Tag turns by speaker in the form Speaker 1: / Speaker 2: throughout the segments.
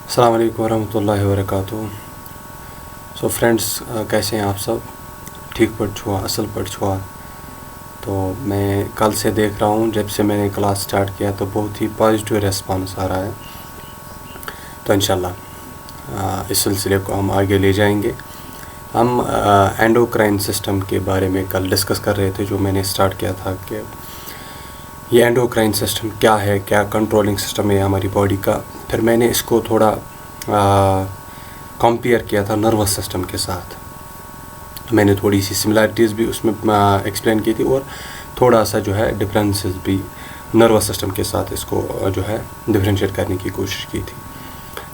Speaker 1: السلام علیکم ورحمۃ اللہ وبرکاتہ. سو فرینڈس, کیسے ہیں آپ سب؟ ٹھیک پٹ چھوا, اصل پٹ چھوا. تو میں کل سے دیکھ رہا ہوں, جب سے میں نے کلاس سٹارٹ کیا تو بہت ہی پازیٹیو ریسپانس آ رہا ہے. تو انشاءاللہ اس سلسلے کو ہم آگے لے جائیں گے. ہم اینڈوکرائن سسٹم کے بارے میں کل ڈسکس کر رہے تھے, جو میں نے سٹارٹ کیا تھا کہ یہ اینڈوکرائن سسٹم کیا ہے, کیا کنٹرولنگ سسٹم ہے ہماری باڈی کا. پھر میں نے اس کو تھوڑا کمپیئر کیا تھا نروس سسٹم کے ساتھ. میں نے تھوڑی سی سملیرٹیز بھی اس میں ایکسپلین کی تھی, اور تھوڑا سا جو ہے ڈفرینسز بھی نروس سسٹم کے ساتھ اس کو جو ہے ڈفرینشیٹ کرنے کی کوشش کی تھی.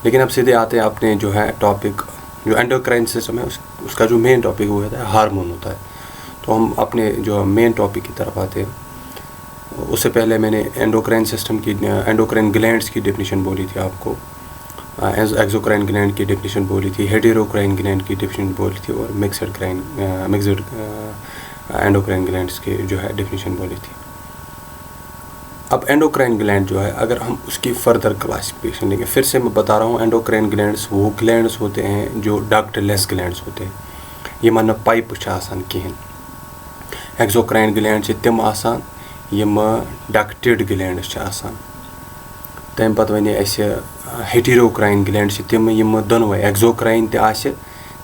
Speaker 1: لیکن اب سیدھے آتے ہیں اپنے جو ہے ٹاپک. جو اینڈوکرائن سسٹم ہے اس کا جو مین ٹاپک وہ ہوتا ہے ہارمون ہوتا ہے. تو ہم اپنے جو مین ٹاپک کی طرف آتے ہیں. اس سے پہلے میں نے اینڈوکرائن سسٹم کی اینڈوکرائن گلینڈس کی ڈیفینیشن بولی تھی آپ کو, ایگزوکرائن گلینڈ کی ڈیفینیشن بولی تھی, ہیٹیروکرائن گلینڈ کی ڈیفینیشن بولی تھی, اور مکسڈ اینڈوکرائن گلینڈس کی جو ہے ڈیفینیشن بولی تھی. اب اینڈوکرائن گلینڈ جو ہے, اگر ہم اس کی فردر کلاسیفیکیشن لیں گے, پھر سے میں بتا رہا ہوں اینڈوکرائن گلینڈس وہ گلینڈس ہوتے ہیں جو ڈکٹ لیس گلینڈس ہوتے ہیں. یہ من پائپ آسان کہین. ایگزوکرائن گلینڈ سے تم آسان یم ڈکٹڈ گلینڈس آسان. تمہ پتہ ونے اسہ ہیٹیروکرائن گلینڈ سے تم یم دونوے ایگزوکرائن تہ آسہ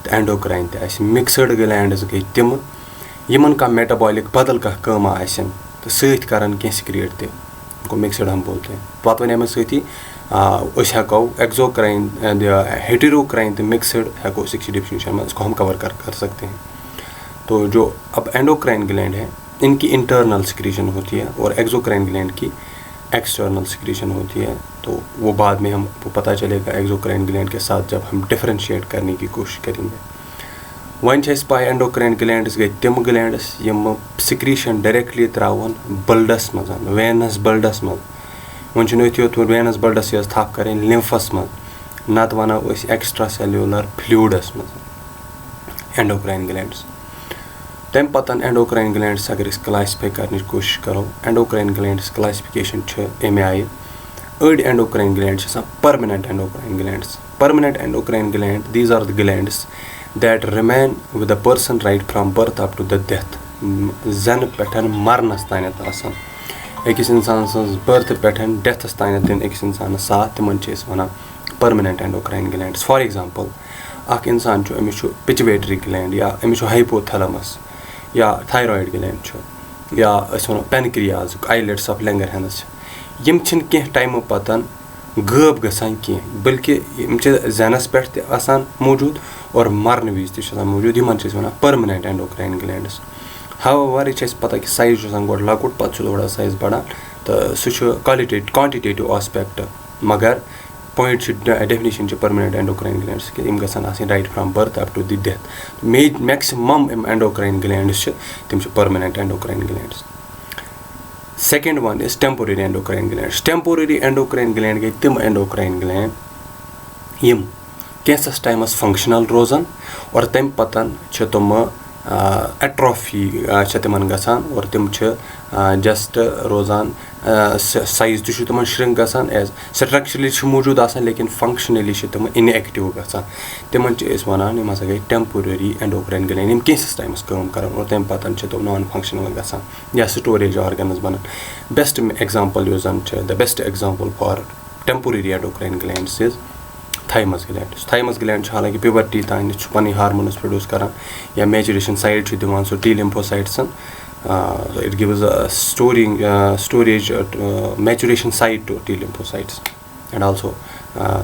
Speaker 1: تہ اینڈوکرائن تہ آسہ. مکسڈ گلینڈز گئی تم یمن کا میٹابولک بدل کا کام آسن تو سۭتۍ کران کی سکریٹ تہ, ان کو مکسڈ ہم بولتے ہیں. پتہ ونے سۭتی اس ہیکو ایگزوکرائن ہیٹیروکرائن تہ مکسڈ ہیکو اس ڈیفینیشن میں اس کو ہم کور کر سکتے ہیں. تو جو اب اینڈوکرائن گلینڈ ہے ان کی انٹرنل سکریشن ہوتی ہے, اور ایگزوکرائن گلینڈ کی ایکسٹرنل سکریشن ہوتی ہے. تو وہ بعد میں ہم کو پتہ چلے گا ایگزوکرائن گلینڈ کے ساتھ جب ہم ڈفرینشیٹ کرنے کی کوشش کریں گے. وۄنۍ چھِ اَسہِ پاے اینڈوکرائن گلینڈس گئی تم گلینڈس یم سکریشن ڈائریکٹلی تراون بلڈس مز, وینس بلڈس مز. وۄنۍ چھُنہٕ أتھی یوت وینس بلڈس یٲژ تھپھ کرٕنۍ, لمفس مز, نتہٕ ونو أسۍ ایکسٹرا سیلولر فلویڈس مز اینڈوکرائن گلینڈس. تمہ پتہ اینڈوکرائن گلینڈس اگر أسۍ کلاسفائی کرنٕچ کوشش کرو, اینڈوکرائن گلینڈس کلاسفکیشن چھِ امہِ آیہِ. أڑۍ اینڈوکرائن گلینڈ چھِ آسان permanent endocrine glands. Permanent endocrine gland these are the glands that remain with the person right from birth up to the death. زنہٕ پٮ۪ٹھ مرنس تانٮ۪تھ آسان, أکِس انسان سٕنٛز برتھ پٮ۪ٹھ ڈیتھس تانٮ۪تھ دِن أکِس انسانس ساتھ, تِمن چھِ أسۍ ونان permanent endocrine glands. For example اکھ انسان چھُ, أمِس چھُ پِچویٹری گلینڈ, یا أمِس چھُ ہایپوتھیلمس, یا تھایرایِڈ گلینڈ چھُ, یا أسۍ وَنو پینکریاز, آیلیٹس آف لینگرہینز چھِ. یِم چھِنہٕ کینٛہہ ٹایمہٕ پتہٕ غٲب گژھان کینٛہہ, بلکہِ یِم چھِ زینس پٮ۪ٹھ تہِ آسان موٗجوٗد اور مرنہٕ وِزِ تہِ چھِ آسان موٗجوٗد. یِمن چھِ أسۍ ونان پٔرمننٹ اینڈوکرائن گلینڈس. ہاویور یہِ چھِ اَسہِ پتہ کہِ سایز چھُ آسان گۄڈٕ لۄکُٹ, پتہٕ چھُ تھوڑا سایز بڑان, تہٕ سُہ چھُ کانٹِٹیٹِو آسپیکٹ. مگر پویِنٹ چھُ ڈیفنیشن چھِ پٔرمننٹ اینڈوکرائن گلینڈس کہِ یِم گژھن آسٕنۍ right from birth up to the death. Maximum یِم اینڈوکرائن گلینڈس چھِ تِم چھِ permanent endocrine glands. Second one is temporary endocrine glands. Temporary endocrine gland گٔے تِم اینڈوکرائن گلینڈ یِم کینٛژھس ٹایمس فنٛگشنل روزان, اور تمہِ پتہٕ چھِ تِمہٕ ایٹرافی چھِ تِمن گژھان, اور تِم چھِ جسٹ روزان, سایز تہِ چھُ تِمن شرنک گژھان, ایز سٹرکچرلی چھِ موٗجوٗد آسان لیکن فنٛگشنلی چھِ تِم اِن ایکٹِو گژھان. تِمن چھِ أسۍ ونان یِم ہسا گٔے ٹیمپورری اینڈوکرائن گلینڈ, یِم کینٛژھس ٹایمس کٲم کران, اور تمہِ پتہٕ چھِ تِم نان فنٛگشنل گژھان یا سٹوریج آرگنز بنان. بیسٹ ایگزامپل یُس زن چھِ, the best example for temporary endocrine glands is thymus gland. Thymus gland چھُ حالانکہِ پیوبرٹی تانۍ چھُ پنٕنۍ ہارمونز پروڈیوس کران, یا میچوریشن سایڈ چھُ دِوان سُہ ٹی لمفوسایٹسن. It gives storage maturation side to T lymphocytes, and also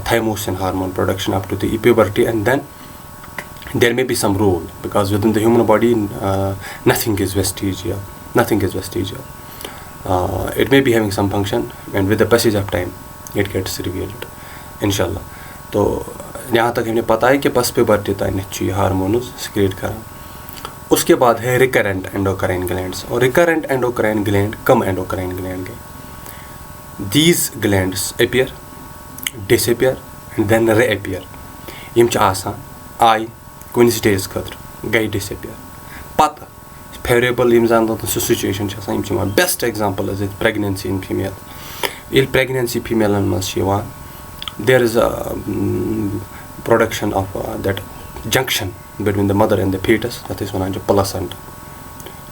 Speaker 1: thymosin hormone production up to the puberty, and then there may be some role, because within the human body nothing is vestigial. It may be having some function, and with the passage of time it gets revealed inshallah. تو یہاں تک ہمیں پتہ ہے کہ بس puberty تانٮ۪تھ چھُ یہ ہارمونز سکریٹ کران. اس کے بعد ہے ریکرنٹ اینڈوکرائن گلینڈس. اور ریکرنٹ اینڈوکرائن گلینڈ کم اینڈوکرائن گلینڈ گئے. These glands appear, disappear, and then reappear. یم چھِ آسان آیہِ کُنہِ سٹیج خٲطرٕ, گٔے ڈس اپیئر, پتہٕ فیوریبل یم زن سُہ سچویشن چھِ آسان, یم چھِ یِوان best example is pregnancy in female. ییٚلہِ پریگنینسی فیمیلن منٛز چھِ یِوان there is a production of that junction between the mother and the fetus, that is ونان چھِ placenta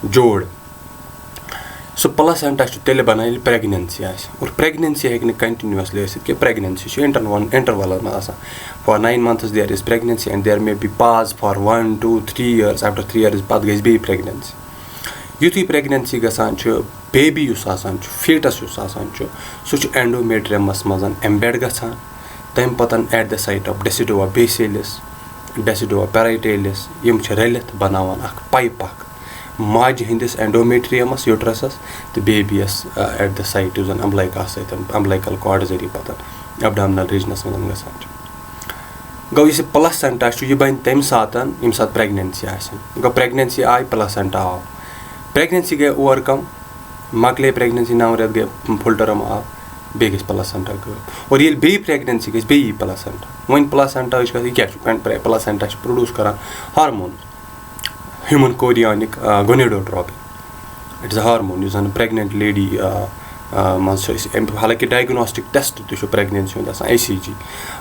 Speaker 1: جوڑ. سُہ placenta چھُ تیٚلہِ بَنان ییٚلہِ pregnancy آسہِ, اور pregnancy ہیٚکہِ نہٕ continuously ٲسِتھ کینٛہہ. pregnancy چھُ interval منٛز آسان. for 9 months there is pregnancy and there may be pause for 1, 2, 3 years. after 3 years پَتہٕ گژھِ بیٚیہِ pregnancy. یُتھُے pregnancy گژھان چھُ, بیبی یُس آسان چھُ, fetus یُس آسان چھُ, سُہ چھُ endometriumَس منٛز ایمبیڈ گژھان. تَمہِ پَتہٕ ایٹ دَ سایٹ آف ڈیسیڈوا بیسیلِس, ڈیسیڈوا پیرایٹیلِس, یِم چھِ رٔلِتھ بَناوان اَکھ پایپ اَکھ ماجہِ ہِنٛدِس اینڈومیٹرِیَمَس یوٗٹرَسَس تہٕ بیبیَس ایٹ دَ سایٹ یُس زَن امبلایکا سۭتۍ امبلایکَل کاڈ ذٔریعہٕ پَتہٕ ایبڈامنَل ریجنَس منٛز گژھان چھُ. گوٚو یُس یہِ پلاسینٹا چھُ یہِ بَنہِ تَمہِ ساتہٕ ییٚمہِ ساتہٕ پریگنینسی آسہِ. گوٚو پریگنینسی آیہِ پلاسینٹا آو. پریگنینسی گٔے اوٚوَر کَم, مۄکلے پریگنینسی 9 رٮ۪تھ گٔے فُل ٹٔرٕم آو, بیٚیہِ گژھِ پلاسینٹا غٲب. اور ییٚلہِ بیٚیہِ پریگنینسی گژھِ بیٚیہِ یی پلاسینٹا. وۄنۍ پلاسینٹاہٕچ کَتھ یہِ کیاہ چھُ, پلاسینٹا چھُ پرٛوڈوٗس کران hormone, human chorionic gonadotropin. It is a hormone یُس زَن پریگنینٹ لیڈی منٛز چھِ أسۍ, حالانکہِ ڈایگنوسٹِک ٹیسٹ تہِ چھُ پریگنینسی ہُنٛد آسان ACG.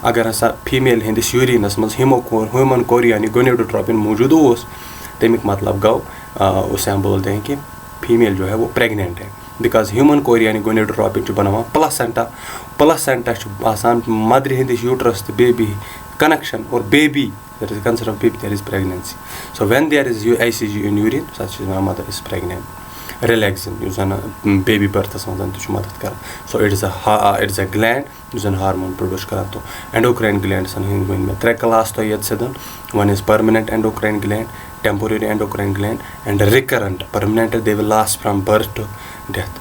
Speaker 1: اگر ہسا فیٖمیل ہِنٛدِس یوٗریٖنَس منٛز ہیوٗمَن کورِیانِک گونیڈوٹراپِن موٗجوٗد اوس, تَمیُک مطلب گوٚو اس سے ہم بولتے ہیں کہ فیمیل جو ہے وہ پریگنینٹ ہے. بیکاز ہیوٗمَن کورِیانِک گونیڈوٹراپِن چھُ بَناوان پلاسینٹا. پلاسینٹا چھُ آسان مَدرِ ہِنٛدِس یوٗٹرَس تہٕ بیبی کَنیکشن, اور baby that is consider baby there is pregnancy. So when there is ACG اِن یوٗریٖن سۄ چھِ وَنان مَدر اِز پریگنینٹ. رِلیکزِن یُس زَن بیبی بٔرتھَس منٛز تہِ چھُ مدد کران. سو اِٹ اِز اَ گلینڈ یُس زَن ہارمون پرٛوڈوٗس کران. تو اینڈوکراین گلینڈسن ہٕنٛدۍ ؤنۍ مےٚ 3 کلاس تۄہہِ ییٚتہِ سیٚدَن. One is permanent endocrine gland, temporary endocrine gland, and recurrent. Permanent they will last from birth to death,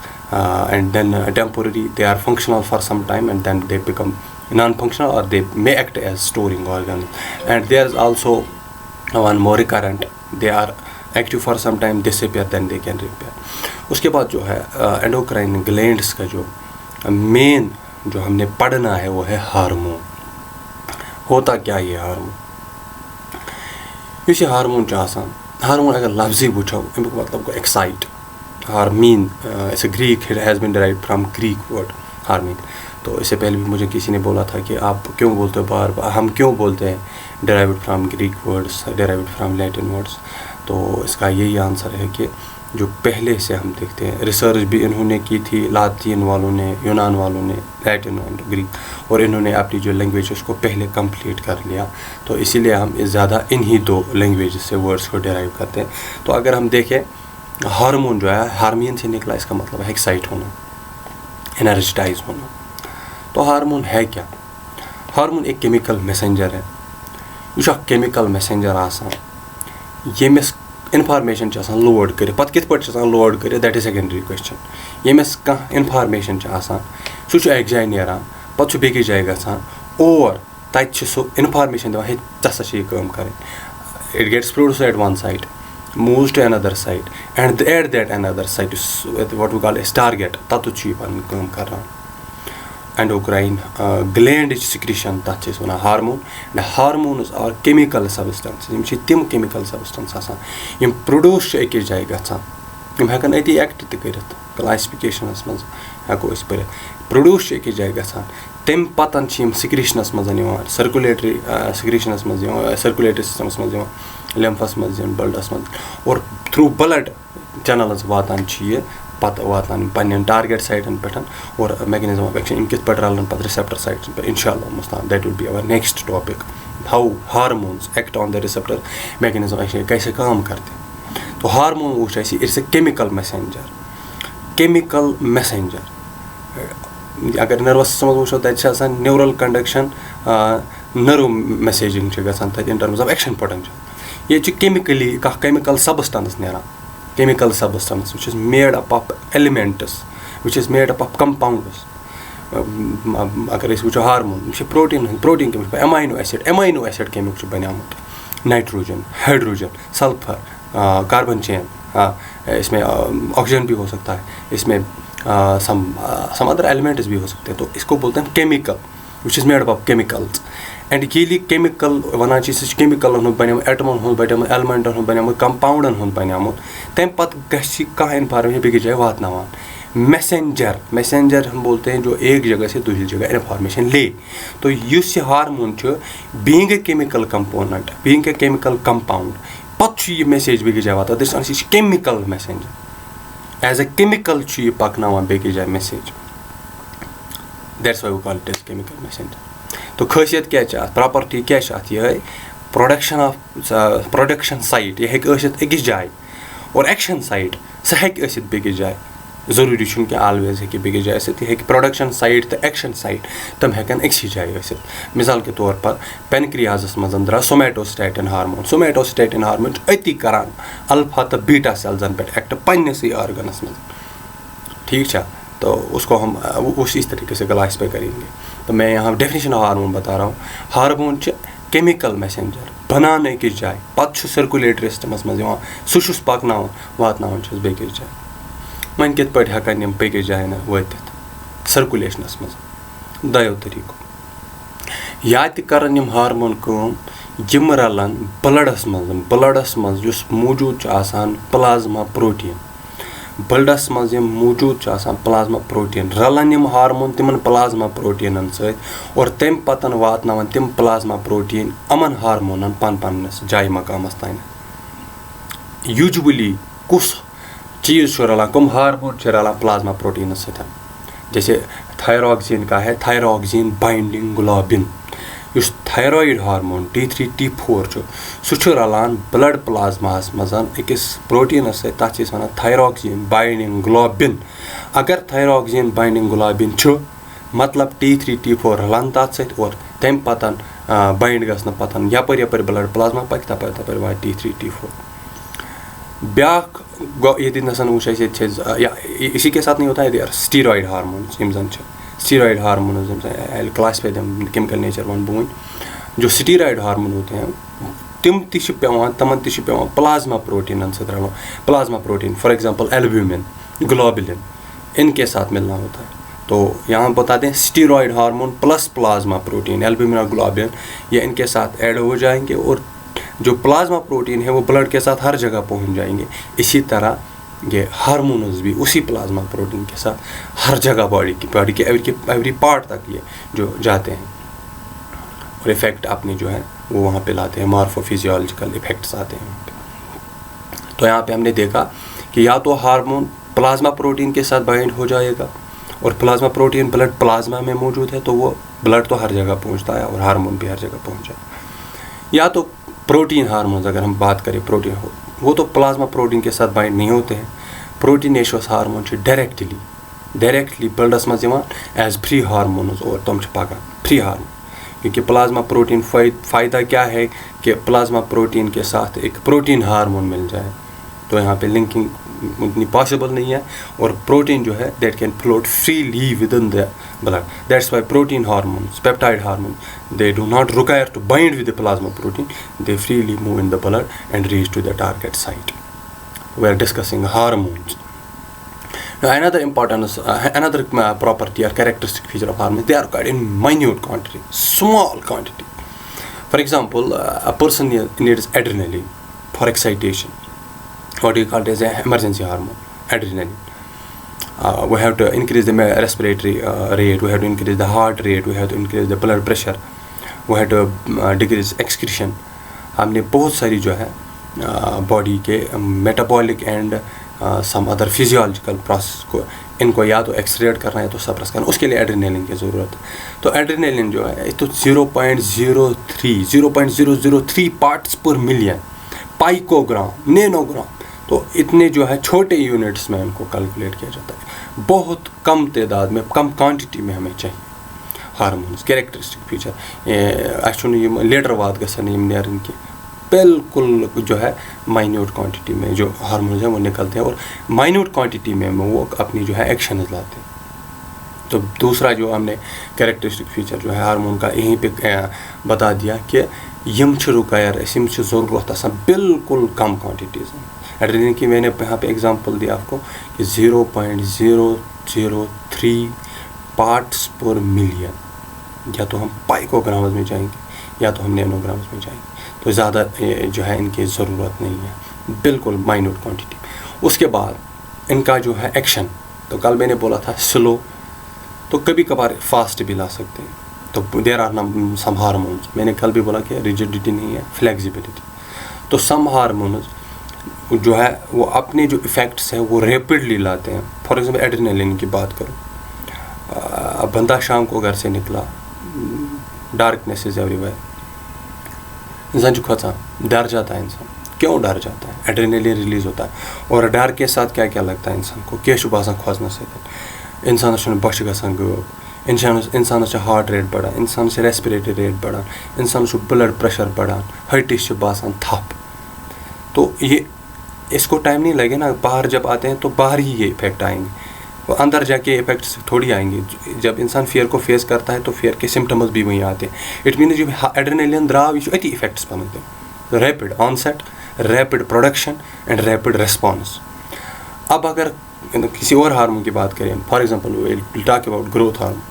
Speaker 1: and then temporary they are functional for some time and then they become non-functional, or they may act as storing organ. And there is also one more recurrent, they are active for some time, disappear, then they can repair. اس کے بعد جو ہے endocrine glands کا جو مین جو ہم نے پڑھنا ہے وہ ہے ہارمون. ہوتا کیا یہ ہارمون؟ یُس یہِ ہارمون چھُ آسان, ہارمون اگر لفظی وٕچھو امیُک مطلب گوٚو excite. Hormone it's a Greek, has been derived from Greek word hormone. تو اس سے پہلے بھی مجھے کسی نے بولا تھا کہ آپ کیوں بولتے ہو بار بار, ہم کیوں بولتے ہیں derived from Greek words, derived from Latin words. تو اس کا یہی آنسر ہے کہ جو پہلے سے ہم دیکھتے ہیں, ریسرچ بھی انہوں نے کی تھی, لاطین والوں نے, یونان والوں نے, لیٹن اینڈ گریک, اور انہوں نے اپنی جو لینگویج ہے اس کو پہلے کمپلیٹ کر لیا. تو اسی لیے ہم زیادہ انہی 2 لینگویج سے ورڈس کو ڈرائیو کرتے ہیں. تو اگر ہم دیکھیں ہارمون جو ہے ہارمین سے نکلا, اس کا مطلب ہے ایکسائٹ ہونا, انرجیٹائز ہونا. تو ہارمون ہے کیا؟ ہارمون ایک کیمیکل میسنجر ہے. یہ چھُ اکھ کیمیکل میسنجر آسان ییٚمِس اِنفارمیشن چھِ آسان لوڈ کٔرِتھ. پَتہٕ کِتھ پٲٹھۍ چھِ آسان لوڈ کٔرِتھ دیٹ اِز سیکنڈری کوسچن. ییٚمِس کانٛہہ اِنفارمیشن چھِ آسان سُہ چھُ اَکہِ جایہِ نیران, پَتہٕ چھُ بیٚکِس جایہِ گژھان, اور تَتہِ چھِ سُہ اِنفارمیشن دِوان ہے ژےٚ ہسا چھِ یہِ کٲم کَرٕنۍ. It gets produced at one site, moves to another site, and at that another site یُس what we call as target, تَتُتھ چھُ یہِ پَنٕنۍ کٲم کَران. اینڈوکراین گلینڈٕچ سِکریشن تَتھ چھِ أسۍ وَنان ہارمون. ہارمونٕز آر کیمِکل سبسٹنسز, یِم چھِ تِم کیمِکل سبسٹنس آسان یِم پرٛوڈوٗس چھِ أکِس جایہِ گژھان. یِم ہٮ۪کن أتی ایکٹ تہِ کٔرِتھ, کلاسفِکیشنس منٛز ہٮ۪کو أسۍ پٔرِتھ. پرٛوڈوٗس چھِ أکِس جایہِ گژھان, تَمہِ پَتہٕ چھِ یِم سِکریشنس منٛز یِوان, سٔرکولیٹری سِکریشنس منٛز یِوان, سٔرکولیٹری سِسٹمس منٛز یِوان, لِمفس منٛز یِوان, بلڈس منٛز, اور تھروٗ بلڈ چینلز واتان چھِ یہِ پَتہٕ واتان پنٕنٮ۪ن ٹارگیٹ سایٹن پٮ۪ٹھ, اور میکنِزم آف ایکشن یِم کِتھ پٲٹھۍ رَلن پَتہٕ رِسیپٹر سایٹن پٮ۪ٹھ. اِنشاء اللہ مُستان that will be over next topic, how hormones act on the receptor mechanism action کیسے کام کرتے. تو ہارمون وٕچھ اَسہِ it's a chemical messenger. Chemical messenger اگر نٔروَس سِسٹمس وٕچھو تَتہِ چھِ آسان نیورل کنڈکشن, نٔرو میسیجِنگ چھِ گژھان تَتہِ in terms of action potential. ییٚتہِ چھُ کیمِکلی کانٛہہ کیمِکل سبسٹنس نیران, chemical substance which is made up of elements, which is made up of compounds. اگر أسۍ وٕچھو ہارمون یِم چھِ پروٹیٖن کیٚمِک چھُ ایماینو ایسِڈ کیٚمیُک چھُ بنیومُت, نائٹروجن, ہائڈروجن, سلفر, کاربن چین, اس میں آکسیجن بھی ہو سکتا ہے, اس میں سم ادر ایلیمنٹس بھی ہو سکتے ہیں. تو اس کو بولتے ہیں chemical which is made up of chemicals. And ییٚلہِ کیمِکل وَنان چھِ سُہ چھُ کیمِکلن ہُنٛد بنیومُت, ایٹمن ہُنٛد بنیومُت, ایلمنٹن ہُنٛد بنیومُت, کمپاوُنڈن ہُنٛد بنیومُت. تَمہِ پتہٕ گژھِ کانٛہہ اِنفارمیشن بیٚکِس جایہِ واتناوان. میسنجر ہم بولتے ہیں جو ایک جگہ سے دوسری جگہ انفارمیشن لے. تو اس یہ hormone being a chemical component, being a chemical compound, پتہ یہ میسیج بیٚکِس جایہِ واتان دٔچھِنۍ یہ chemical messenger, as a chemical یہ پکناوان بیٚکِس جایہِ message. That's why we call it as chemical messenger. تو خاصیت کیا اتھ, پراپرٹی کیا اتھ, یہ پروڈکشن سائٹ, یہ ہیٚکہِ ٲسِتھ أکِس جایہِ, اور ایکشن سائٹ سۄ ہیٚکہِ ٲسِتھ بیٚکِس جایہِ. ضروٗری چھُنہٕ کینٛہہ آلویز ہیٚکہِ بیٚکِس جایہِ ٲسِتھ, یہِ ہیٚکہِ پرٛوڈَکشَن سایٹ تہٕ ایکشن سایٹ تِم ہٮ۪کَن أکسٕے جایہِ ٲسِتھ. مثال کے طور پر پینکریازَس منٛز درٛاو سومیٹوسٹیٹن ہارمون. سومیٹوسٹیٹن ہارمون چھُ أتی کران الفا تہٕ بیٹا سیلزن پٮ۪ٹھ ایکٹ پنٛنِسٕے آرگنس منٛز. ٹھیک چھا, تو اس کو ہم اسی طریقے سے کلاسify کریں گے. تو میں یہاں ڈیفینیشن آف ہارمون بتا رہا ہوں. ہارمون چھِ کیمیکل میسنجر, بنان أکِس جایہِ, پتہٕ چھُ سٔرکولیٹری سسٹمس منٛز یِوان, سُہ چھُس پکناوان, واتناوان چھُس بیٚکِس جایہِ. وۄنۍ کِتھ پٲٹھۍ ہٮ۪کَن یِم بیٚکِس جایہِ وٲتِتھ سٔرکولیشنَس منٛز؟ دۄیو طریٖقو. یا تہِ کَرَن یِم ہارمون کٲم, یِم رَلَن بٕلَڈَس منٛز یُس موٗجوٗد چھُ آسان پٕلازما پروٹیٖن, بٕلڈَس منٛز یِم موٗجوٗد چھُ آسان پٕلازما پروٹیٖن, رَلَن یِم ہارمون تِمن پٕلازما پروٹیٖنَن سۭتۍ, اور تَمہِ پَتہٕ واتناوان تِم پٕلازما پروٹیٖن یِمن ہارمونن پنٛنِس جایہِ مقامَس تانۍ. یوٗجؤلی کُس چیٖز چھُ رَلان, کٕم ہارمون چھِ رَلان پٕلازما پروٹیٖنَس سۭتۍ؟ جیسے تھایراکزیٖن کا ہے, تھایراکزیٖن باینڈِنٛگ گلوبِن. یُس تھایرایِڈ ہارمون T3T4 چھُ, سُہ چھُ رَلان بٕلڈ پٕلازماہَس منٛز أکِس پروٹیٖنَس سۭتۍ, تَتھ چھِ أسۍ وَنان تھایراکزیٖن باینڈِنٛگ گلوبِن. اگر تھایراکزیٖن باینڈِنٛگ گلوبِن چھُ, مطلب T3T4 رَلان تَتھ سۭتۍ, اور تَمہِ پَتہٕ باینڈ گژھنہٕ پَتہٕ یَپٲرۍ بٕلڈ پٕلازما پَکہِ تَپٲرۍ واتہِ T3T4. بیٛاکھ گوٚو ییٚتہِ نَسَن وٕچھ اَسہِ, ییٚتہِ چھِ أسۍ, یا اسی کے ساتھ نہیں ہوتا ہے سٹیٖرایِڈ ہارمونز یِم زَن چھِ, سٹیٖرایِڈ ہارمونز یِم زَن کلاسify دِم کیمِکل نیچر وَنہٕ بہٕ وۄنۍ. جو سٹیٖرایِڈ ہارمون ہوتے ہیں تِم تہِ چھِ پٮ۪وان, تِمن تہِ چھِ پٮ۪وان پٕلازما پروٹیٖنَن سۭتۍ رَلُن. Plasma protein for example albumin, globulin, ان کے ساتھ ملنا ہوتا ہے. تو یہاں بتا دیں steroid hormone plus plasma protein albumin اور گلوبلن, یہ ان کے ساتھ ایڈ ہو جائیں گے, اور جو پلازما پروٹین ہے وہ بلڈ کے ساتھ ہر جگہ پہنچ جائیں گے. اسی طرح یہ ہارمونز بھی اسی پلازما پروٹین کے ساتھ ہر جگہ باڈی کے ایوری پارٹ تک یہ جو جاتے ہیں, اور افیکٹ اپنے جو ہے وہ وہاں پہ لاتے ہیں, مارفو فزیولوجیکل افیکٹس آتے ہیں وہاں پہ. تو یہاں پہ ہم نے دیکھا کہ یا تو ہارمون پلازما پروٹین کے ساتھ بائنڈ ہو جائے گا, اور پلازما پروٹین بلڈ پلازما میں موجود ہے, تو وہ بلڈ تو ہر جگہ پہنچتا ہے اور ہارمون بھی ہر جگہ پہنچ جائے. یا تو پروٹین ہارمونز اگر ہم بات کریں پروٹین, وہ تو پلازما پروٹین کے ساتھ بائنڈ نہیں ہوتے ہیں. پروٹینیشوس ہارمون چھِ ڈائریکٹلی بلڈس منٛز یِوان ایز فری ہارمونز, اور تِم چھِ پکان فری ہارمون. کیونکہ پلازما پروٹین فائدہ کیا ہے کہ پلازما پروٹین کے ساتھ ایک پروٹین ہارمون مل جائے, تو یہاں پہ لنکنگ اتنی پاسبل نہیں ہے. اور پروٹین جو ہے that can float freely with in the blood. That's why protein hormones, peptide hormone, they do not require to bind with the plasma protein, they freely move in the blood and reach to the target site. We are discussing hormones. Now another property or characteristic feature of hormones, they are occurred in minute quantity, small quantity. For example, a person needs adrenaline for excitation. What do you call it as an emergency hormone? Adrenaline. We have to increase the respiratory rate, we have to increase the heart rate, we have to increase the blood pressure, we have to decrease excretion. ہم نے بہت ساری جو ہے body کے metabolic and some other physiological process کو, ان کو یا تو ایکسلیٹ کرنا ہے تو سپریس کرنا, اس کے لیے ایڈرینلن کی ضرورت ہے. تو ایڈرینلن جو ہے تو 0.003 پارٹس پر ملین, پائکوگرام, نینوگرام, تو اتنے جو ہے چھوٹے یونٹس میں ان کو کیلکولیٹ کیا جاتا ہے. بہت کم تعداد میں, کم کوانٹٹی میں ہمیں چاہیے ہارمونز. کیریکٹرسٹک فیچر اَسہِ چھُنہٕ یِم لیٹر واد گژھن یِم نیرٕنۍ کینٛہہ, بالکل جو ہے مائنیوٹ کوانٹٹی میں جو ہارمونز ہیں وہ نکلتے ہیں, اور مائنیوٹ کوانٹٹی میں وہ اپنی جو ہے ایکشنز لاتے ہیں. تو دوسرا جو ہم نے کیریکٹرسٹک فیچر جو ہے ہارمون کا یہیں پہ بتا دیا کہ یم چھِ رُکایر اَسہِ, یم چھِ ضروٗرت آسان بالکل کم کوانٹٹیز میں. ایڈرینلن کی میں نے یہاں پہ ایگزامپل دیا آپ کو کہ 0.003 پارٹس پر ملین, یا تو ہم پائکوگرامز میں جائیں گے یا تو ہم نینوگرامز میں جائیں گے. تو زیادہ جو ہے ان کی ضرورت نہیں ہے, بالکل مائنوٹ کوانٹٹی. اس کے بعد ان کا جو ہے ایکشن, تو کل میں نے بولا تھا سلو، تو کبھی کبھار فاسٹ بھی لا سکتے ہیں. تو دیر آر سم ہارمونز. میں نے کل بھی بولا کہ ریجیڈیٹی نہیں ہے، فلیکسیبلٹی. تو سم ہارمونز جو ہے وہ اپنے جو افیکٹس ہیں وہ ریپڈلی لاتے ہیں. فار ایگزامپل ایڈرینلن کی بات کروں، اب بندہ شام کو گھر سے نکلا، ڈارکنیس از ایوری ویئر، انسان جو کھوژان ڈر جاتا ہے. انسان کیوں ڈر جاتا ہے؟ ایڈرینلن ریلیز ہوتا ہے. اور ڈر کے ساتھ کیا کیا لگتا ہے انسان کو؟ کیش باسان کھوژنس سۭتۍ انسانس چھُنہٕ بۄچھِ گژھان غٲب، انسانس چھِ ہارٹ ریٹ بڑھان، انسانس چھِ ریسپریٹری ریٹ بڑھان، انسانس چھُ بلڈ پریشر بڑھان، ہٹِس چھِ باسان تھپ. تو یہ اس کو ٹائم نہیں لگے نا، باہر جب آتے ہیں تو باہر ہی یہ افیکٹ آئیں گے، وہ اندر جا کے افیکٹس تھوڑی آئیں گے. جب انسان فیئر کو فیس کرتا ہے تو فیئر کے سمٹمز بھی وہیں آتے ہیں. اٹ مینز جو ایڈرینلن درٛاو یہ چھُ أتی افیکٹس بنان، rapid onset, rapid production and rapid response. اب اگر کسی اور ہارمون کی بات کریں، for example talk about growth hormone.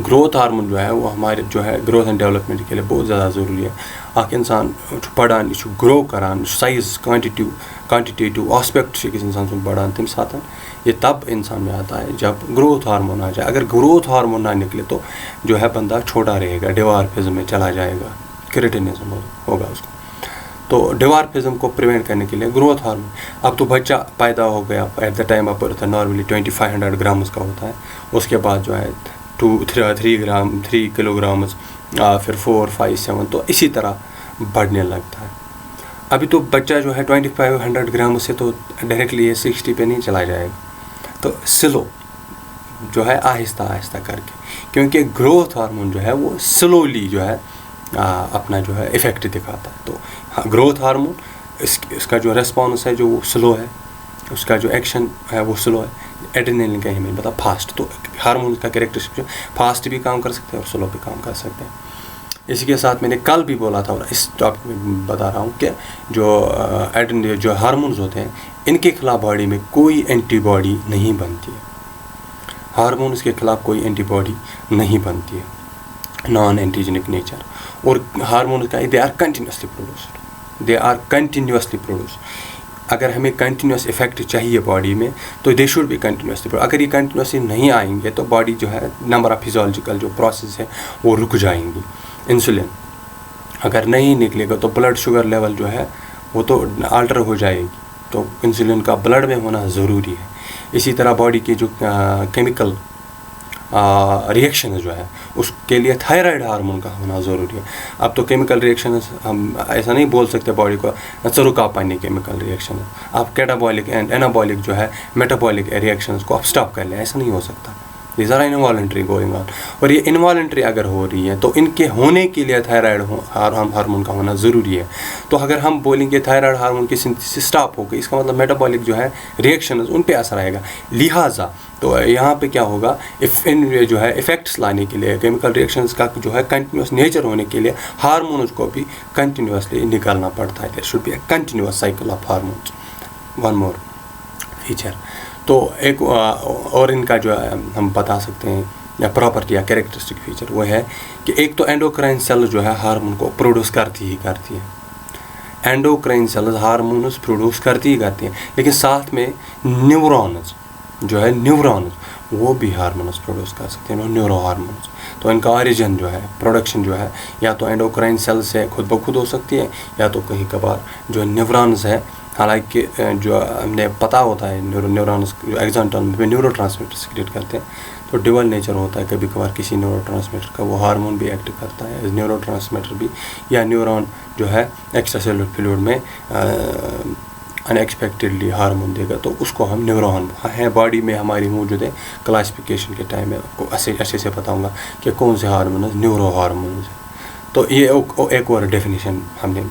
Speaker 1: Growth hormone جو ہے وہ ہمارے جو ہے گروتھ اینڈ ڈیولپمنٹ کے لیے بہت زیادہ ضروری ہے. اکھ انسان چھُ پڑھان، یہ چھُ گرو کران، سائز کوانٹیٹیو آسپیکٹ چھُ أکِس انسان سُنٛد بڑھان تمہِ ساتہٕ. یہ تب انسان میں آتا ہے جب گروتھ ہارمون آ جائے. اگر گروتھ ہارمون نہ نکلے تو جو ہے بندہ چھوٹا رہے گا، ڈیوارفزم میں چلا جائے گا، کریٹینزم ہوگا اس کو. تو ڈیوارفزم کو پریونٹ کرنے کے لیے گروتھ ہارمون. اب تو بچہ پیدا ہو گیا at the time of birth normally 2500 grams کا ہوتا ہے. اس کے بعد جو ہے 3 کلو گرامز، پھر 4 5 7، تو اسی طرح بڑھنے لگتا ہے. ابھی تو بچہ جو ہے 2500 گرام سے تو ڈائریکٹلی یہ 60 پہ نہیں چلا جائے گا. تو سلو جو ہے آہستہ آہستہ کر کے، کیونکہ گروتھ ہارمون جو ہے وہ سلولی جو ہے اپنا جو ہے افیکٹ دکھاتا ہے. تو گروتھ ہارمون اس کا جو ریسپانس ہے جو وہ سلو ہے، اس کا جو ایکشن ہے وہ سلو ہے. ایڈرینلن کا ہی میں بتا فاسٹ. تو ہارمون کا کریکٹرسٹک جو فاسٹ بھی کام کر سکتے ہیں اور سلو بھی کام کر سکتے ہیں. اسی کے ساتھ میں نے کل بھی بولا تھا اور اس ٹاپک میں بتا رہا ہوں کہ جو ہارمونز ہوتے ہیں ان کے خلاف باڈی میں کوئی اینٹی باڈی نہیں بنتی ہے. ہارمونز کے خلاف کوئی اینٹی باڈی نہیں بنتی ہے، نان اینٹیجنک نیچر. اور ہارمونز کا دے آر کنٹینیوسلی پروڈیوسڈ. اگر ہمیں کنٹینیوس افیکٹ چاہیے باڈی میں تو دے شوڈ بی کنٹینیوسلی. اگر یہ کنٹینیوسلی نہیں آئیں گے تو باڈی جو ہے نمبر آف فزیولوجیکل جو پروسیس ہے وہ رک جائیں گی. انسولین اگر نہیں نکلے گا تو بلڈ شوگر لیول جو ہے وہ تو آلٹر ہو جائے گی. تو انسولین کا بلڈ میں ہونا ضروری ہے. اسی طرح باڈی کے جو کیمیکل ریئیکشنز جو ہے اس کے لیے تھائرائڈ ہارمون کا ہونا ضروری ہے. اب تو کیمیکل ریئیکشنز ہم ایسا نہیں بول سکتے باڈی کو ژٕ پننہِ کیمیکل ریئیکشن. آپ کیٹابولک اینڈ اینابولک جو ہے میٹابولک ریئیکشنز کو آپ اسٹاپ کر لیں، ایسا نہیں ہو سکتا. These are involuntary going on. اور یہ انوالنٹری اگر ہو رہی ہے تو ان کے ہونے کے لیے تھائرائڈ ہارمون کا ہونا ضروری ہے. تو اگر ہم بولیں گے تھائرائڈ ہارمون کی سنتھسس اسٹاپ ہو گئی، اس کا مطلب میٹابولک جو ہے ریئیکشنز ان پہ اثر آئے گا. لہٰذا تو یہاں پہ کیا ہوگا، جو ہے افیکٹس لانے کے لیے کیمیکل ریئیکشنز کا جو ہے کنٹینیوس نیچر ہونے کے لیے ہارمونز کو بھی کنٹینیوسلی نکالنا پڑتا ہے. There should be a continuous cycle of hormones. One more feature تو ایک اور ان کا جو ہے ہم بتا سکتے ہیں یا پراپرٹی یا کریکٹرسٹک فیچر وہ ہے کہ ایک تو اینڈوکرائن سیل جو ہے ہارمون کو پروڈیوس کرتی ہیں. اینڈوکرائن سیلز ہارمونز پروڈیوس کرتی ہیں، لیکن ساتھ میں نیورونز جو ہے وہ بھی ہارمونز پروڈیوس کر سکتے ہیں، نیورو ہارمونز. تو ان کا اوریجن جو ہے پروڈکشن جو ہے یا تو اینڈوکرائن سیل سے خود بخود ہو سکتی ہے یا تو کہیں کبھار جو نیورونز ہے. حالانکہ جو ہمیں پتہ ہوتا ہے نیورونز جو ایگزانٹل میں نیورو ٹرانسمیٹر سیکریٹ کرتے ہیں، تو ڈیول نیچر ہوتا ہے کبھی کبھار کسی نیورو ٹرانسمیٹر کا، وہ ہارمون بھی ایکٹ کرتا ہے نیورو ٹرانسمیٹر بھی. یا نیورون جو ہے ایکسٹرا سیلولر فلوئڈ میں ان ایکسپیکٹڈلی ہارمون دے گا، تو اس کو ہم نیورون ہیں باڈی میں ہماری موجود ہے. کلاسیفیکیشن کے ٹائم میں آپ کو اچھے سے بتاؤں گا کہ کون سے ہارمونز نیورو ہارمونز ہیں. تو یہ ایک اور ڈیفینیشن ہم نے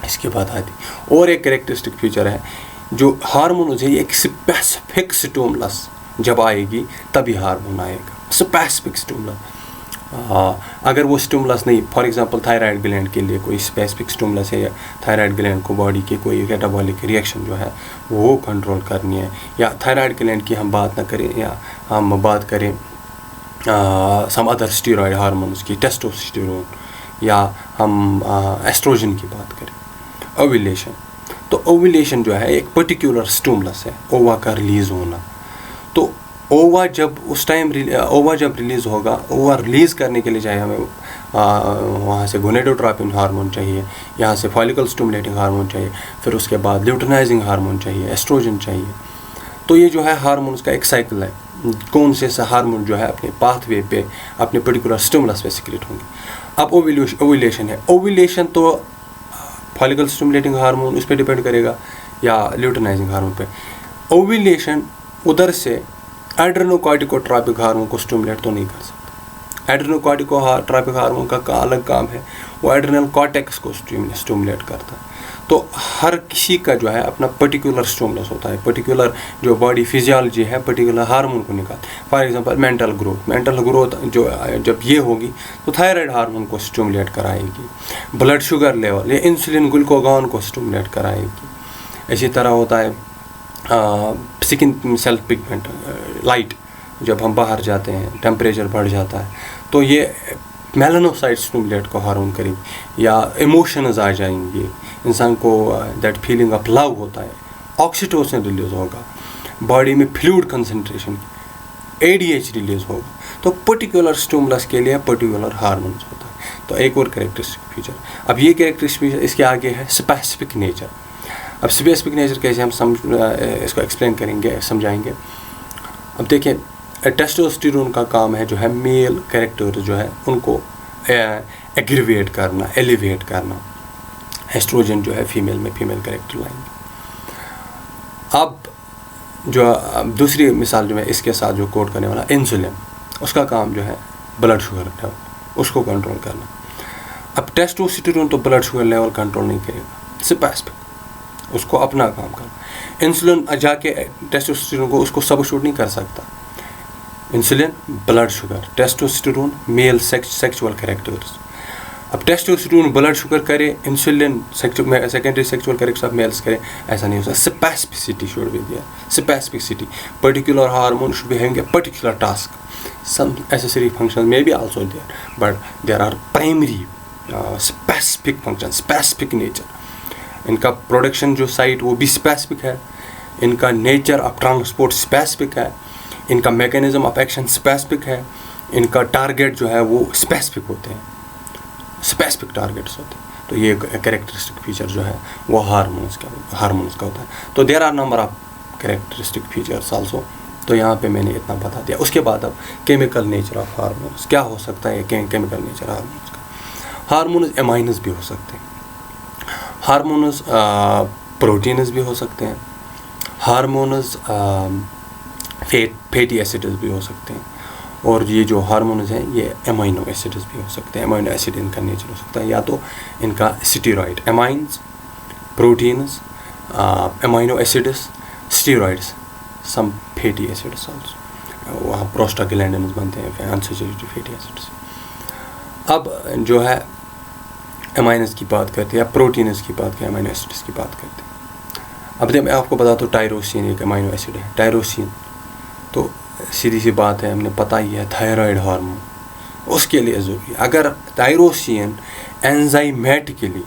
Speaker 1: اس کے بعد آتی. اور ایک کریکٹرسٹک فیچر ہے جو ہارمونز ہے، یہ ایک اسپیسیفک سٹیمولس جب آئے گی تبھی ہارمون آئے گا. اسپیسیفک سٹیمولس اگر وہ سٹیمولس نہیں، فار ایگزامپل تھائرائڈ گلینڈ کے لیے کوئی اسپیسیفک سٹیمولس ہے یا تھائرائڈ گلینڈ کو باڈی کی کوئی کیٹابولک ریئیکشن جو ہے وہ کنٹرول کرنی ہے، یا تھائرائڈ گلینڈ کی ہم بات نہ کریں یا ہم بات کریں سم ادر اسٹیرائڈ ہارمونز کی، ٹیسٹوسٹیرون یا ہم ایسٹروجن کی بات کریں. اوویلیشن، تو اوویلیشن جو ہے ایک پرٹیکولر سٹیمولس ہے، اووا کا ریلیز ہونا. اووا جب ریلیز ہوگا، اووا ریلیز کرنے کے لیے چاہے ہمیں وہاں سے گونیڈوٹراپین ہارمون چاہیے، یہاں سے فالیکل سٹیمولیٹنگ ہارمون چاہیے، پھر اس کے بعد لیوٹینائزنگ ہارمون چاہیے، ایسٹروجن چاہیے. تو یہ جو ہے ہارمونس کا ایک سائیکل ہے. کون سے ہارمون جو ہے اپنے پاتھ وے پہ اپنے پرٹیکولر اسٹیمولس پہ سیکریٹ ہوں گے. اب اوویلیشن ہے. اوویلیشن تو فالیکل سٹیمولیٹنگ ہارمون اس پہ ڈپینڈ کرے گا یا لیوٹینائزنگ ہارمون پہ. اوویلیشن ادھر سے ایڈرینوکارٹیکوٹراپک ہارمون کو سٹیمولیٹ تو نہیں کر سکتا. ایڈرینوکارٹیکوٹراپک ہارمون کا الگ کام ہے، وہ ایڈرینل کارٹیکس کو سٹیمولیٹ کرتا ہے. تو ہر کسی کا جو ہے اپنا پرٹیکولر سٹیمولس ہوتا ہے، پرٹیکولر جو باڈی فزیالوجی ہے پرٹیکولر ہارمون کو نکالتے. فار ایگزامپل مینٹل گروتھ جو جب یہ ہوگی تو تھائرائڈ ہارمون کو سٹیمولیٹ کرائے گی. بلڈ شوگر لیول یا انسولین گلوکاگون کو سٹیمولیٹ کرائے گی. اسی طرح ہوتا ہے سکن سیل پگمنٹ لائٹ، جب ہم باہر جاتے ہیں ٹیمپریچر بڑھ جاتا ہے تو یہ میلانوسائٹ سٹیمولیٹ کو ہارمون کریں گی، یا ایموشنز آ جائیں گے انسان کو، دیٹ فیلنگ آف لو ہوتا ہے، آکسیٹوسن ریلیز ہوگا، باڈی میں فلوئڈ کنسنٹریشن ADH ریلیز ہوگا. تو پرٹیکولر سٹیمولس کے لیے پرٹیکولر ہارمونس ہوتا ہے. تو ایک اور کریکٹرسٹک فیچر. اب یہ کریکٹرسٹک فیچر اس کے آگے ہے اسپیسیفک نیچر. اب اسپیسیفک نیچر کیسے ہم اس کو ایکسپلین کریں گے، سمجھائیں گے. اب دیکھیں ٹیسٹوسٹیرون کا کام ہے جو ہے میل کریکٹر جو ہے ان کو ایگریویٹ کرنا، ایلیویٹ کرنا. ایسٹروجن جو ہے فیمیل میں فیمیل کریکٹر لائیں گے. اب جو دوسری مثال جو ہے اس کے ساتھ جو کوٹ کرنے والا انسولین، اس کا کام جو ہے بلڈ شوگر لیول اس کو کنٹرول کرنا. اب ٹیسٹوسٹیرون تو بلڈ شوگر لیول کنٹرول نہیں کرے گا، اسپیسیفک اس کو اپنا کام کرنا. انسولین جا کے ٹیسٹوسٹیرون کو اس کو سبسٹیوٹ نہیں کر سکتا. Insulin blood sugar, testosterone male sexual characters. اب ٹیسٹوسٹیرون بلڈ شوگر کرے، insulin secondary sexual characters of males کرے، ایسا نہیں ہو سکتا. Specificity should be there. Specificity, particular hormone should be having a particular task. Some accessory functions may be also there, but there are primary specific functions, specific nature. ان کا production جو site وہ بھی specific ہے، ان کا nature of transport specific ہے، ان کا mechanism of action specific ہے، ان کا ٹارگیٹ جو ہے وہ اسپیسیفک ہوتے ہیں، اسپیسیفک ٹارگیٹس ہوتے ہیں. تو یہ کریکٹرسٹک فیچر جو ہے وہ ہارمونس کا ہوتا ہے. تو there are number of characteristic features also. تو یہاں پہ میں نے اتنا بتا دیا. اس کے بعد اب کیمیکل نیچر آف ہارمونس کیا ہو سکتا ہے. کیمیکل نیچر ہارمونس کا، ہارمونز امائنز بھی ہو سکتے ہیں، ہارمونز پروٹینز بھی ہو سکتے ہیں، ہارمونز فیٹی ایسڈز بھی ہو سکتے ہیں، اور یہ جو ہارمونز ہیں یہ امائنو ایسڈز بھی ہو سکتے ہیں. امائنو ایسڈ ان کا نیچر ہو سکتا ہے یا تو ان کا steroid, amines, proteins, amino acids, steroids, some fatty acids also. وہاں پروسٹاگلینڈنز بنتے ہیں، انسیچوریٹڈ فیٹی ایسڈس. اب جو ہے امائنز کی بات کرتے ہیں یا پروٹینز کی بات کریں، امائنو ایسڈس کی بات کرتے ہیں. اب میں آپ کو بتاتا ہوں ٹائروسین ایک امائنو ایسڈ ہے. ٹائروسین تو سیدھی سی بات ہے، ہم نے پتہ ہی ہے تھائرائڈ ہارمون اس کے لیے ضروری ہے. اگر ٹائروسین انزائمیٹکلی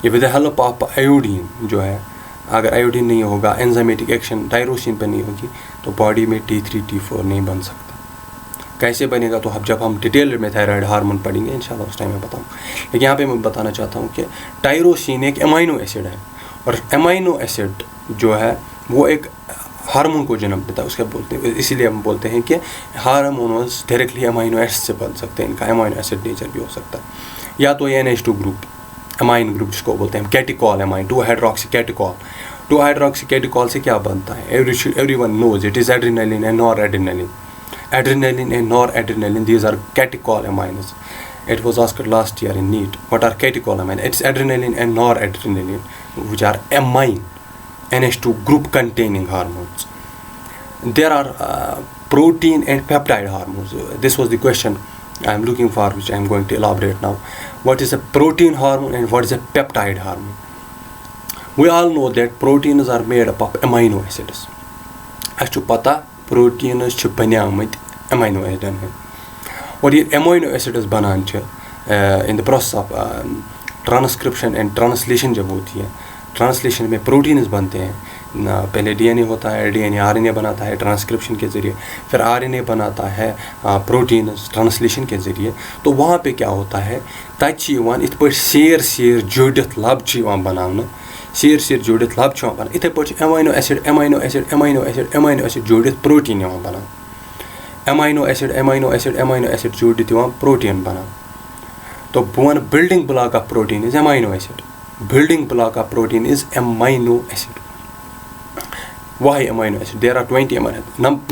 Speaker 1: یہ with the help of iodine جو ہے، اگر آیوڈین نہیں ہوگا، انزائمیٹک ایکشن ٹائروسین پہ نہیں ہوگی تو باڈی میں T3 T4 نہیں بن سکتا. کیسے بنے گا تو جب ہم ڈیٹیل میں تھائرائڈ ہارمون پڑھیں گے انشاءاللہ اس ٹائم میں بتاؤں. لیکن یہاں پہ میں بتانا چاہتا ہوں کہ ٹائروسین ایک امائنو ایسڈ ہے، اور امائنو ایسڈ جو ہے وہ ایک ہارمون کو جنم دیتا ہے. اس کے بولتے ہیں، اسی لیے ہم بولتے ہیں کہ ہارمونز ڈائریکٹلی امائنو ایسڈ سے بن سکتے ہیں. ان کا امائنو ایسڈ نیچر بھی ہو سکتا ہے، یا تو NH2 گروپ، امائن گروپ جس کو بولتے ہیں کیٹیکول امائن، 2-ہائیڈروکسی کیٹیکول. 2-ہائیڈروکسی کیٹیکول سے کیا بنتا ہے؟ Everyone knows it is adrenaline and noradrenaline. Adrenaline and noradrenaline, these are catecholamines. It was asked last year in NEET, what are catecholamines? It's adrenaline and noradrenaline, which are amine, NH2 group containing hormones. There are protein and peptide hormones. This was the question I am looking for, which I am going to elaborate now. What is a protein hormone and what is a peptide hormone? We all know that proteins are made up of amino acids. اس چھُ پتہ proteins چھِ بنیامٕتۍ amino ایسڈن ہٕنٛدۍ، اور یہ amino acids بنان چھِ in the process of transcription and translation جب ہوتی ہے. ٹرانسلیشن میں پروٹینز بنتے ہیں پہلے ڈی این اے ہوتا ہے, D N A R N A بناتا ہے ٹرانسکرپشن کے ذریعے, پھر آر این اے بناتا ہے پروٹینز ٹرانسلیشن کے ذریعے. تو وہاں پہ کیا ہوتا ہے, تَتہِ یِتھ پٲٹھۍ سیر جوڑِتھ لب بناونہٕ, سیر جوڑِتھ لب بناونہٕ, اِتھے پٲٹھۍ چھِ ایمینو ایسڈ جوڑِتھ پروٹین بناونہٕ, ایمینو ایسڈ جوڑِتھ پروٹین بناونہٕ. تو بہٕ وَنہٕ building block of protein is amino acid. Building block of protein is amino acid. Why amino acid? There are 20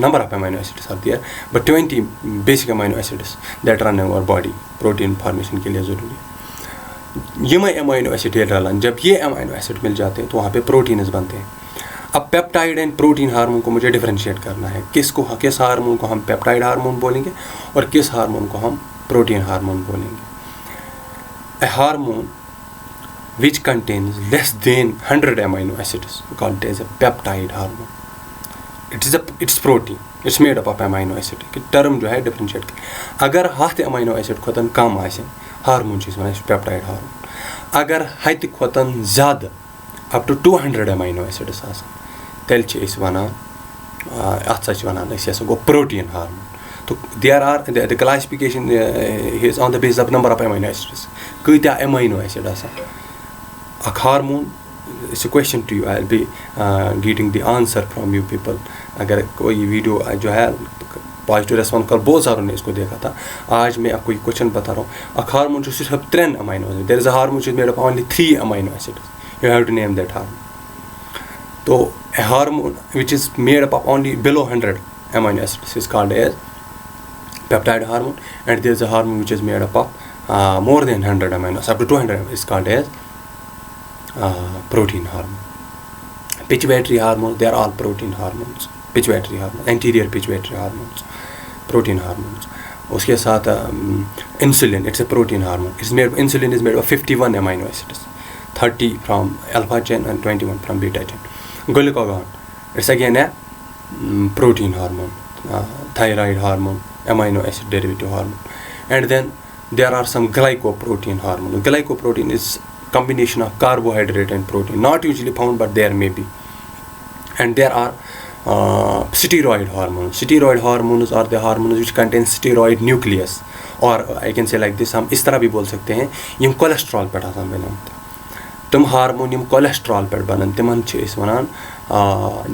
Speaker 1: number of amino acids are there, but 20 basic amino acids that run in our body protein formation کے لیے ضروری ہے. یہ amino acid رلان, جب یہ amino acid مل جاتے ہیں تو وہاں پہ پروٹینز بنتے ہیں. اب پیپٹائڈ اینڈ پروٹین ہارمون کو مجھے ڈفرینشیٹ کرنا ہے, کس ہارمون کو ہم پیپٹائڈ ہارمون بولیں گے اور کس ہارمون کو ہم پروٹین ہارمون بولیں گے. اے hormone which contains less than 100 amino acids called as a peptide hormone. It's protein, it's made up of amino acid. کہ ٹرم جو ہے ڈفرینشیٹ کر, اگر 100 امینو ایسڈ کھۄتہٕ کم آسہِ ہارمون چھِ أسۍ وَنان پیپٹائڈ ہارمون. اگر 100 کھۄتہٕ زیادٕ up to 200 امینو ایسڈس آسان تیٚلہِ چھِ أسۍ وَنان اَتھ سا چھِ وَنان أسۍ ہسا گوٚو پروٹین ہارمون. تو there are the classification is on the basis of number of amino acids. کۭتیاہ امینو ایسڈ آسان اکھ hormone. It's a question to you. I'll be getting the answer from you people. اگر کوئی video جو ہے positive response کر, بہت ساروں نے اس کو دیکھا تھا. آج میں آپ کو یہ کوشچن بتا رہا ہوں. اکھ ہارمون جو صرف 3 amino acid, there is a hormone which is made of only 3 amino acids. You have to name that hormone. تو a hormone which is made up of only below 100 amino acids is called as peptide hormone, and there is a hormone which is made up of more than 100 amino acids, up to 200 is called as protein hormone. Pituitary hormones, they are all protein hormones. Pituitary hormones, anterior pituitary hormones, protein hormones. Uske saath insulin, it's a protein hormone. Insulin is made of 51 amino acids, 30 from alpha chain and 21 from beta chain. Glucagon, it's again a protein hormone. Thyroid hormone, amino acid derivative hormone. And then there are some glycoprotein hormone. Glycoprotein is combination of carbohydrate and protein, not usually found, but there may be. And there are steroid hormones. Steroid hormones are the hormones which contain steroid nucleus, or I can say like this, ہم اس طرح بھی بول سکتے ہیں M cholesterol پہ آسان بنان. تم ہارمون یم کولیسٹرول پہ بنان تمن چھِ أسۍ وَنان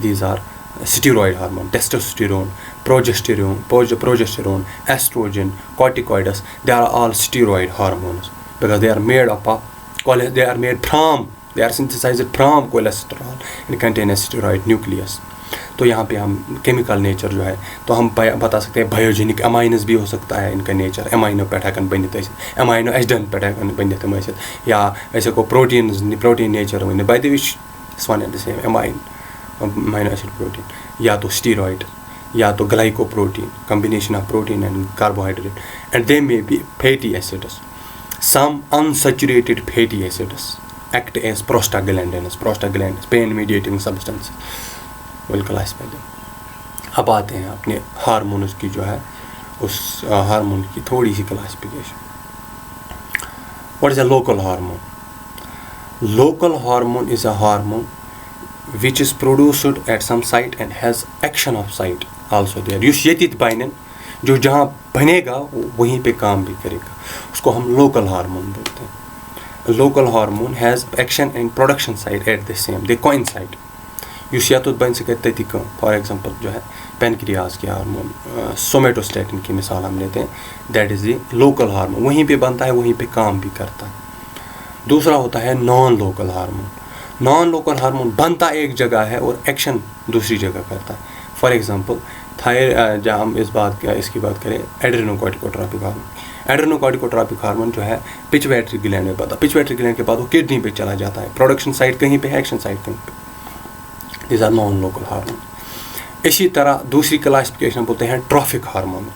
Speaker 1: these are steroid hormone. Testosterone, progesterone, estrogen, corticoids, they are all steroid hormones because they are made up of they are synthesized from cholesterol and contain a steroid nucleus. تو یہاں پہ ہم کیمیکل نیچر جو ہے تو ہم بتا سکتے ہیں بایوجینک امائنز بھی ہو سکتا ہے ان کا نیچر. امائنو پٮ۪ٹھ ہٮ۪کان بٔنِتھ ٲسِتھ, امائنو ایسڈن پٮ۪ٹھ ہٮ۪کان بٔنِتھ تِم ٲسِتھ, یا أسۍ ہٮ۪کو پروٹین نیچر ؤنِتھ. باے دِ وے چھِ وَنان أسۍ امائنو ایسڈ پروٹین, یا تو اسٹیرایڈ یا تو گلائکو protein, combination of protein and carbohydrate. And they may be fatty acids. Some unsaturated fatty acids act as prostaglandins, pain mediating substances. We'll classify them. اب آتے ہیں اپنے ہارمونز کی جو ہے اس ہارمون کی تھوڑی سی classification. What is a local hormone? Local hormone is a hormone which is produced at some site and has action of site also there. یُس ییٚتہِ بَنن, جو جہاں بنے گا وہیں پہ کام بھی کرے گا, اس کو ہم لوکل ہارمون بولتے ہیں. Local hormone has action and production site at the same, they coincide. یُس یَتُتھ بَنہِ سُہ کَرِ تٔتی کٲم. فار ایگزامپل جو ہے پینکریاز کے ہارمون, سومیٹوسٹیٹن کی مثال ہم لیتے ہیں, that is the local hormone. وہیں پہ بنتا ہے, وہیں پہ کام بھی کرتا ہے. دوسرا ہوتا ہے naan local hormone. Naan local hormone بنتا ایک جگہ ہے اور ایکشن دوسری جگہ کرتا ہے. فار ایگزامپل جہاں ہم اس کی بات کریں ایڈرینوکارٹیکوٹراپک ہارمون. ایڈرینوکارٹیکوٹراپک ہارمون جو ہے پچویٹری گلینڈ میں بنتا ہے. پچویٹری گلینڈ کے بعد وہ کڈنی پہ چلا جاتا ہے. پروڈکشن سائٹ کہیں پہ ہے, ایکشن سائٹ کہیں پہ. These are non local hormone. اسی طرح دوسری کلاسیفیکیشن بولتے ہیں ٹرافک ہارمون.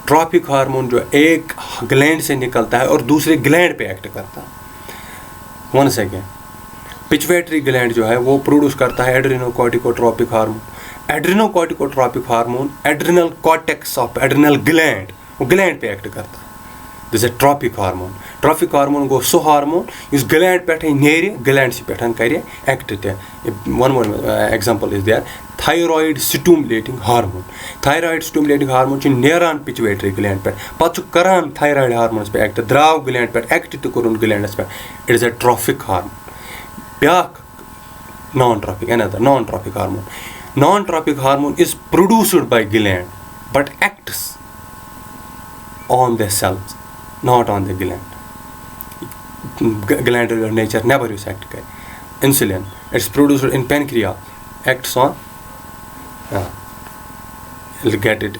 Speaker 1: ٹرافک ہارمون جو ایک گلینڈ سے نکلتا ہے اور دوسرے گلینڈ پہ ایکٹ کرتا ہے. ون سیکنڈ, پچویٹری گلینڈ جو ہے وہ پروڈیوس کرتا ہے adrenocorticotropic hormone. Adrenocorticotropic hormone adrenal cortex of adrenal gland, وہ گلینڈ پہ ایکٹ کرتا ہے. This a tropic hormone. Tropic hormone گوٚو سُہ ہارمون یُس گٕلینٛڈ پٮ۪ٹھَے نیرِ گٕلینٛڈسٕے پٮ۪ٹھ کَرِ ایٚکٹ تہِ. وَنمو example is there thyroid stimulating hormone. Thyroid stimulating hormone چھُ نیران پِچویٹری گٕلینٛڈ پٮ۪ٹھ, پَتہٕ چھُ کَران تھایرایِڈ ہارمونَس پٮ۪ٹھ ایٚکٹ, درٛاو گٕلینٛڈ پٮ۪ٹھ ایٚکٹ تہِ کوٚرُن گٕلینٛڈَس پٮ۪ٹھ. It is a trophic hormone. بیٛاکھ non trophic, another non trophic hormone. Non trophic hormone is produced by gland but acts on the cells, not on the gland. Glandular nature never is act kare. Insulin, it's produced in pancreas, acts on get it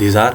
Speaker 1: These are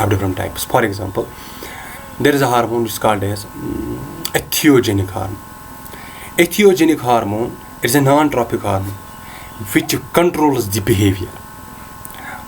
Speaker 1: of different types. For example, there is a hormone which is called as ethogenic hormone. Ethogenic hormone is a non tropic hormone which controls the behavior.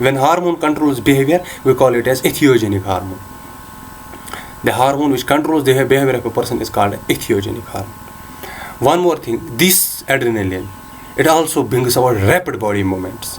Speaker 1: When hormone controls behavior, we call it as ethogenic hormone. The hormone which controls the behavior of a person is called ethogenic hormone. One more thing, this adrenaline, it also brings about rapid body movements.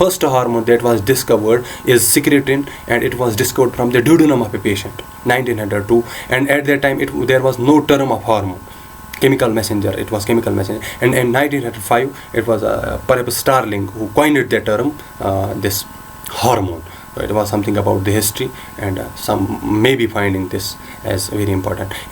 Speaker 1: First hormone that was discovered is secretin, and it was discovered from the duodenum of a patient 1902, and at that time there was no term of hormone, chemical messenger, it was chemical messenger. And in 1905 it was perhaps Starling who coined the term this hormone. So it was something about the history, and some may be finding this as very important.